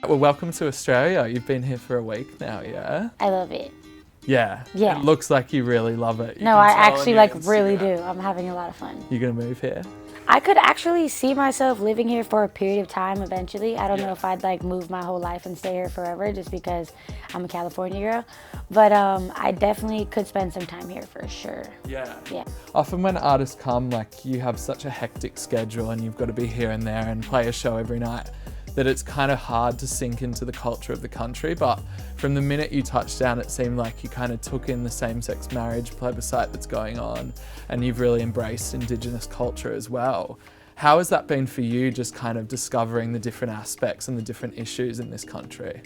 Well, welcome to Australia. You've been here for a week now, yeah? I love it. Yeah. Yeah. It looks like you really love it. You No, can I tell on actually your really Instagram. do. I'm having a lot of fun. You're going to move here? I could actually see myself living here for a period of time eventually. I don't know Yeah. if I'd move my whole life and stay here forever just because I'm a California girl. But I definitely could spend some time here for sure. Yeah. Yeah. Often when artists come, you have such a hectic schedule and you've got to be here and there and play a show every night that it's kind of hard to sink into the culture of the country. But from the minute you touched down, it seemed like you kind of took in the same-sex marriage plebiscite that's going on, and you've really embraced Indigenous culture as well. How has that been for you, just kind of discovering the different aspects and the different issues in this country?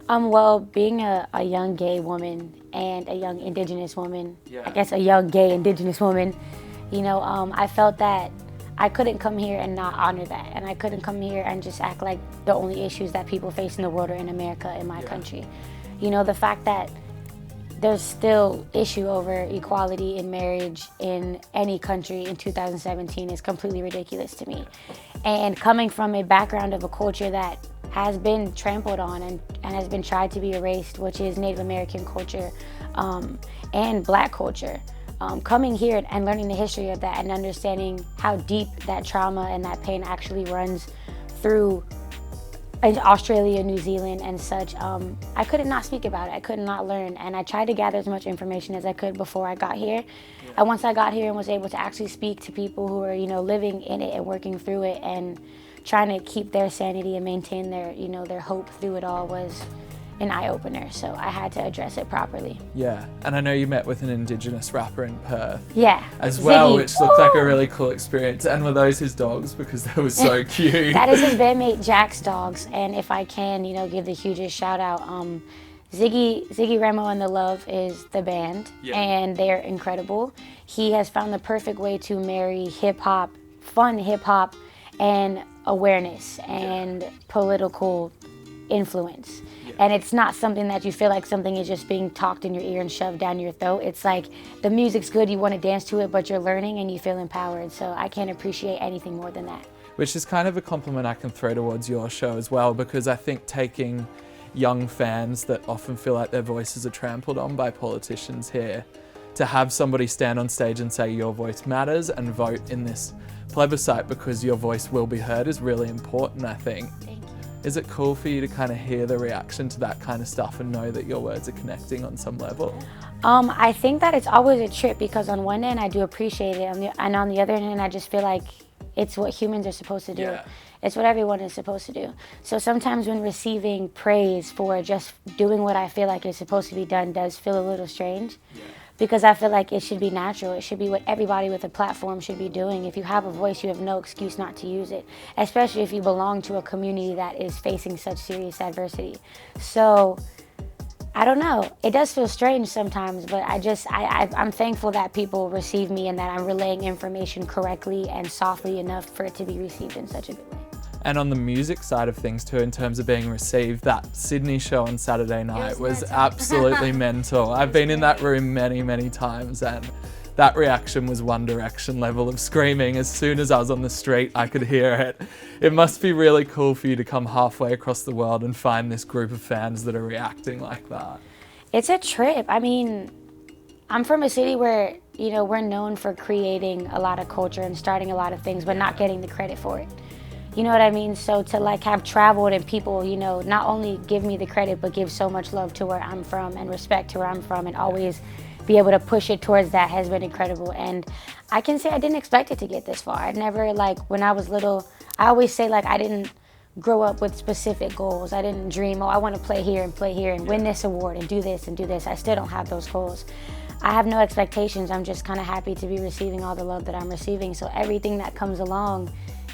Well, being a young gay woman and a young Indigenous woman, Yeah. I guess a young gay Indigenous woman, I felt that I couldn't come here and not honor that. And I couldn't come here and just act like the only issues that people face in the world are in America, in my country. The fact that there's still issue over equality in marriage in any country in 2017 is completely ridiculous to me. And coming from a background of a culture that has been trampled on and has been tried to be erased, which is Native American culture and Black culture. Coming here and learning the history of that and understanding how deep that trauma and that pain actually runs through Australia, New Zealand and such, I couldn't not speak about it. I could not learn, and I tried to gather as much information as I could before I got here. Yeah. And once I got here and was able to actually speak to people who are, living in it and working through it and trying to keep their sanity and maintain their, their hope through it all was an eye-opener, so I had to address it properly. Yeah, and I know you met with an Indigenous rapper in Perth. Yeah. As well, Ziggy. which looked like a really cool experience. And were those his dogs? Because they were so cute. That is his bandmate Jack's dogs, and if I can, give the hugest shout out, Ziggy Remo and the Love is the band, and they're incredible. He has found the perfect way to marry hip-hop, fun hip-hop, and awareness and political influence. And it's not something that you feel like something is just being talked in your ear and shoved down your throat. It's like the music's good, you want to dance to it, but you're learning and you feel empowered. So I can't appreciate anything more than that. Which is kind of a compliment I can throw towards your show as well, because I think taking young fans that often feel like their voices are trampled on by politicians here, to have somebody stand on stage and say your voice matters and vote in this plebiscite because your voice will be heard is really important, I think. Is it cool for you to kind of hear the reaction to that kind of stuff and know that your words are connecting on some level? I think that it's always a trip because on one end I do appreciate it, and on the other hand I just feel like it's what humans are supposed to do. Yeah. It's what everyone is supposed to do. So sometimes when receiving praise for just doing what I feel like is supposed to be done does feel a little strange. Yeah. Because I feel like it should be natural. It should be what everybody with a platform should be doing. If you have a voice, you have no excuse not to use it, especially if you belong to a community that is facing such serious adversity. So, I don't know. It does feel strange sometimes, but I'm thankful that people receive me and that I'm relaying information correctly and softly enough for it to be received in such a good way. And on the music side of things too, in terms of being received, that Sydney show on Saturday night was absolutely mental. I've been in that room many, many times, and that reaction was One Direction level of screaming. As soon as I was on the street, I could hear it. It must be really cool for you to come halfway across the world and find this group of fans that are reacting like that. It's a trip. I mean, I'm from a city where, we're known for creating a lot of culture and starting a lot of things, but not getting the credit for it. You know what I mean? So to have traveled and people, not only give me the credit, but give so much love to where I'm from and respect to where I'm from and always be able to push it towards that has been incredible. And I can say I didn't expect it to get this far. I never, when I was little, I always say I didn't grow up with specific goals. I didn't dream, I want to play here and win this award and do this and do this. I still don't have those goals. I have no expectations. I'm just kind of happy to be receiving all the love that I'm receiving. So everything that comes along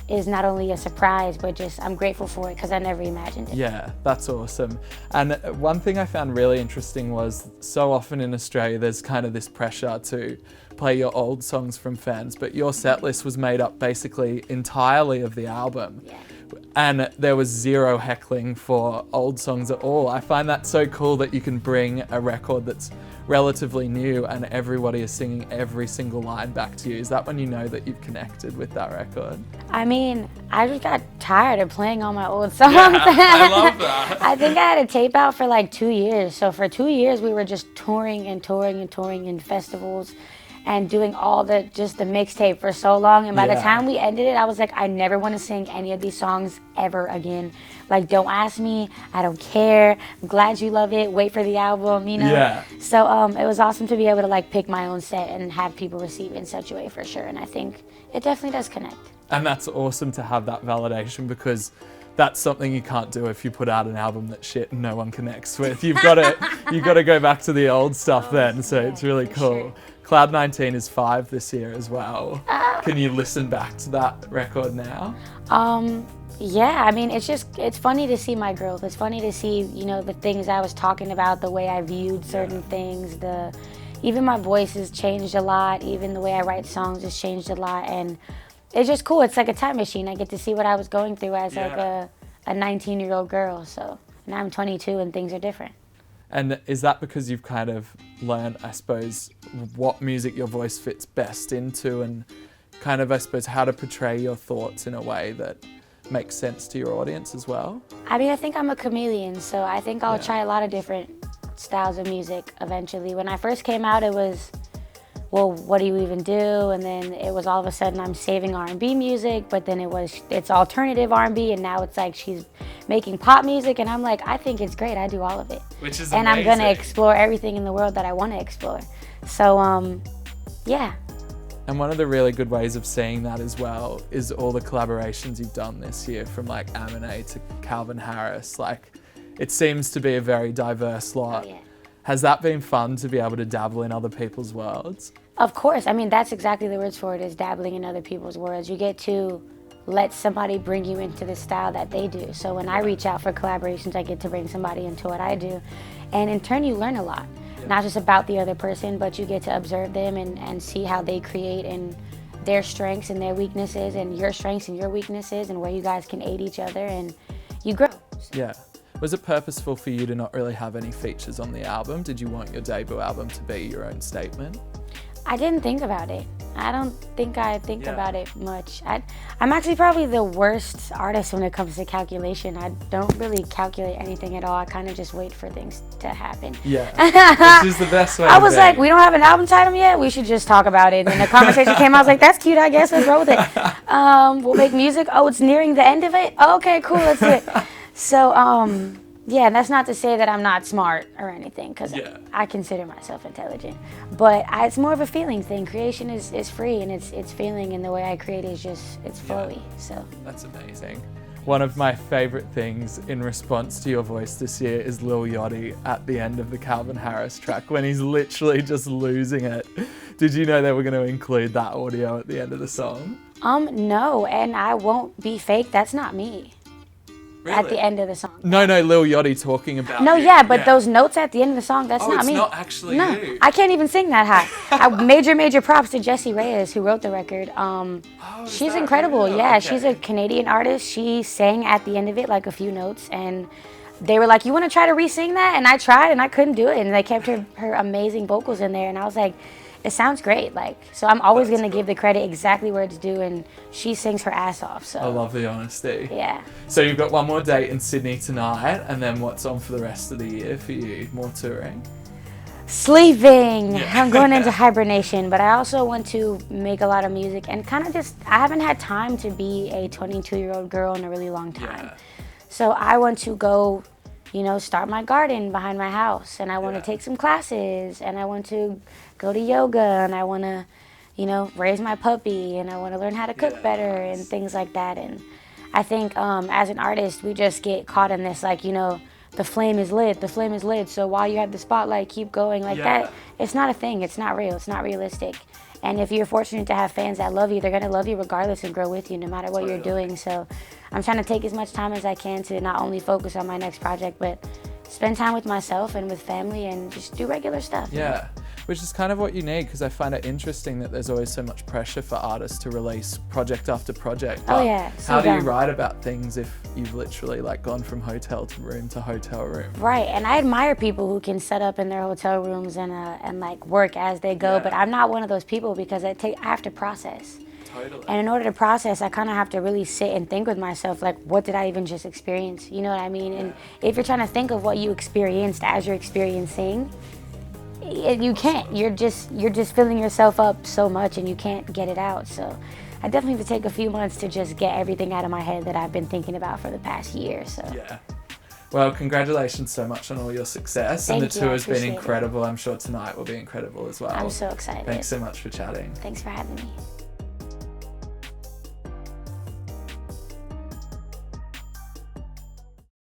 is not only a surprise, but just I'm grateful for it because I never imagined it. Yeah, that's awesome. And one thing I found really interesting was so often in Australia there's kind of this pressure to play your old songs from fans, but your set list was made up basically entirely of the album. Yeah. And there was zero heckling for old songs at all. I find that so cool that you can bring a record that's relatively new and everybody is singing every single line back to you. Is that when you know that you've connected with that record? I mean, I just got tired of playing all my old songs. Yeah, I love that. I think I had a tape out for like 2 years. So for 2 years, we were just touring in festivals and doing just the mixtape for so long. And by the time we ended it, I was like, I never want to sing any of these songs ever again. Like, don't ask me. I don't care. I'm glad you love it. Wait for the album, you know? Yeah. So it was awesome to be able to like pick my own set and have people receive it in such a way for sure. And I think it definitely does connect. And that's awesome to have that validation, because that's something you can't do if you put out an album that shit and no one connects with. You've got to go back to the old stuff then. So it's really cool. Sure. Cloud 19 is 5 this year as well. Can you listen back to that record now? Yeah, I mean, it's funny to see my growth. It's funny to see, you know, the things I was talking about, the way I viewed certain things, even my voice has changed a lot, even the way I write songs has changed a lot, and it's just cool. It's like a time machine. I get to see what I was going through as like a 19-year-old girl. So now I'm 22 and things are different. And is that because you've kind of learned, I suppose, what music your voice fits best into, and kind of, I suppose, how to portray your thoughts in a way that makes sense to your audience as well? I mean, I think I'm a chameleon, so I think I'll try a lot of different styles of music eventually. When I first came out, it was, well, what do you even do? And then it was all of a sudden I'm saving R&B music, but then it's alternative R&B, and now it's like she's making pop music, and I'm like, I think it's great. I do all of it. Which is and amazing. I'm gonna explore everything in the world that I want to explore. So, yeah. And one of the really good ways of seeing that as well is all the collaborations you've done this year, from like Aminé to Calvin Harris. Like, it seems to be a very diverse lot. Oh, yeah. Has that been fun to be able to dabble in other people's worlds? Of course. I mean, that's exactly the words for it, is dabbling in other people's worlds. You get to let somebody bring you into the style that they do. So when I reach out for collaborations, I get to bring somebody into what I do. And in turn, you learn a lot. Not just about the other person, but you get to observe them and see how they create, and their strengths and their weaknesses, and your strengths and your weaknesses, and where you guys can aid each other, and you grow. Yeah. Was it purposeful for you to not really have any features on the album? Did you want your debut album to be your own statement? I didn't think about it. I don't think I think about it much. I'm actually probably the worst artist when it comes to calculation. I don't really calculate anything at all. I kind of just wait for things to happen. Yeah, which is the best way I was to be. like, we don't have an album title yet? We should just talk about it. And the conversation came out, I was like, that's cute, I guess, let's roll with it. We'll make music. Oh, it's nearing the end of it? Okay, cool, let's do it. So, yeah, that's not to say that I'm not smart or anything, because I consider myself intelligent. But it's more of a feeling thing. Creation is free, and it's feeling, and the way I create is just, it's flowy. So that's amazing. One of my favorite things in response to your voice this year is Lil Yachty at the end of the Calvin Harris track, when he's literally just losing it. Did you know they were going to include that audio at the end of the song? No, and I won't be fake. That's not me. Really? At the end of the song. No, Lil Yachty talking about No, but those notes at the end of the song, that's not me. Oh, it's not actually you. I can't even sing that high. Major props to Jessie Reyes, who wrote the record. She's incredible. Real? Yeah, Okay. She's a Canadian artist. She sang at the end of it like a few notes, and they were like, you want to try to re-sing that? And I tried, and I couldn't do it, and they kept her amazing vocals in there, and I was like, it sounds great. So I'm always going to give the credit exactly where it's due, and she sings her ass off. So I love the honesty. Yeah. So you've got one more date in Sydney tonight, and then what's on for the rest of the year for you? More touring? Sleeping. I'm going into hibernation, but I also want to make a lot of music, and kind of I haven't had time to be a 22-year-old girl in a really long time. Yeah. So I want to go, start my garden behind my house, and I want to take some classes, and I want to go to yoga, and I want to, raise my puppy, and I want to learn how to cook better and things like that. And I think as an artist, we just get caught in this, the flame is lit, so while you have the spotlight, keep going that. It's not a thing. It's not real. It's not realistic. And if you're fortunate to have fans that love you, they're going to love you regardless and grow with you no matter what you're doing. So I'm trying to take as much time as I can to not only focus on my next project, but spend time with myself and with family and just do regular stuff. Yeah. Which is kind of what you need, because I find it interesting that there's always so much pressure for artists to release project after project. Oh yeah. So how do you write about things if you've literally like gone from hotel to hotel room? Right, and I admire people who can set up in their hotel rooms and like work as they go, but I'm not one of those people because I have to process. Totally. And in order to process, I kind of have to really sit and think with myself, like, what did I even just experience? You know what I mean? And if you're trying to think of what you experienced as you're experiencing, you can't. You're just filling yourself up so much and you can't get it out. So I definitely have to take a few months to just get everything out of my head that I've been thinking about for the past year. So yeah. Well, congratulations so much on all your success. Thank and the you, tour has been appreciate incredible. I'm sure tonight will be incredible as well. I'm so excited. Thanks so much for chatting. Thanks for having me.